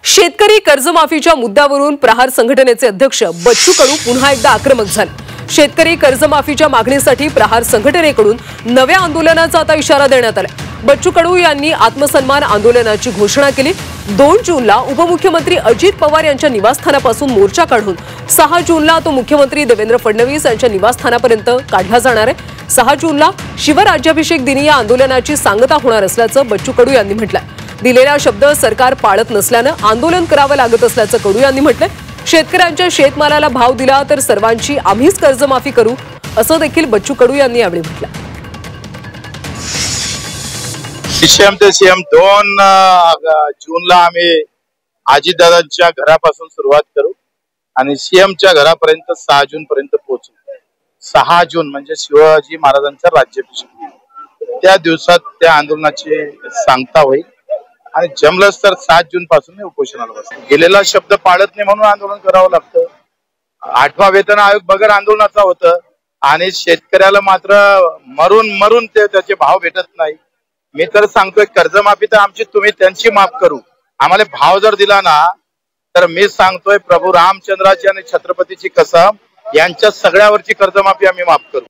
शेतकरी कर्जमाफीच्या मुद्द्यावरून प्रहार संघटनेचे अध्यक्ष बच्चू कडू पुन्हा एकदा आक्रमक झाले। शेतकरी कर्जमाफीच्या मागणीसाठी प्रहार संघटनेकडून नव्या आंदोलनाचा आता इशारा देण्यात आला। बच्चू कडू यांनी आत्मसन्मान आंदोलनाची घोषणा केली। 2 जूनला उपमुख्यमंत्री अजित पवार यांच्या निवासस्थानापासून मोर्चा काढून 6 जूनला तो मुख्यमंत्री देवेंद्र फडणवीस यांच्या निवासस्थानापर्यंत काढला जाणार आहे। 6 जूनला शिवराज्याभिषेक दिनी या आंदोलनाची सांगता होणार असल्याचं बच्चू कडू यांनी म्हटलंय। दिलेला शब्द सरकार पाळत नसल्याने आंदोलन करावं लागत असल्याचं कडू यांनी म्हटलंय। शेतकऱ्यांच्या शेतमालाला भाव दिला तर सर्वांची आम्हीच कर्जमाफी करू असं देखील बच्चू कडू यांनी यावेळी म्हटलं। सीएम ते सीएम 2 जूनला आम्ही अजितदादांच्या घरापासून सुरुवात करू आणि सीएमच्या घरापर्यंत 6 जून पर्यंत पोहोचू। 6 जून म्हणजे शिवाजी महाराजांचा राज्याभिषेक, त्या दिवसात त्या आंदोलनाची सांगता होईल आणि जमलंच तर 7 जून पासून उपोषणाला बसतो। गेलेला शब्द पाळत नाही म्हणून आंदोलन करावं लागतं। 8वा वेतन आयोग बगर आंदोलनाचा होतं आणि शेतकऱ्याला मात्र मरून त्याचे भाव भेटत नाही। मी तर सांगतोय कर्जमाफी तर आमची तुम्ही त्यांची माफ करू, आम्हाला भाव जर दिला ना तर मी सांगतोय प्रभू रामचंद्राची आणि छत्रपतीची कसम यांच्या सगळ्यावरची कर्जमाफी आम्ही माफ करू।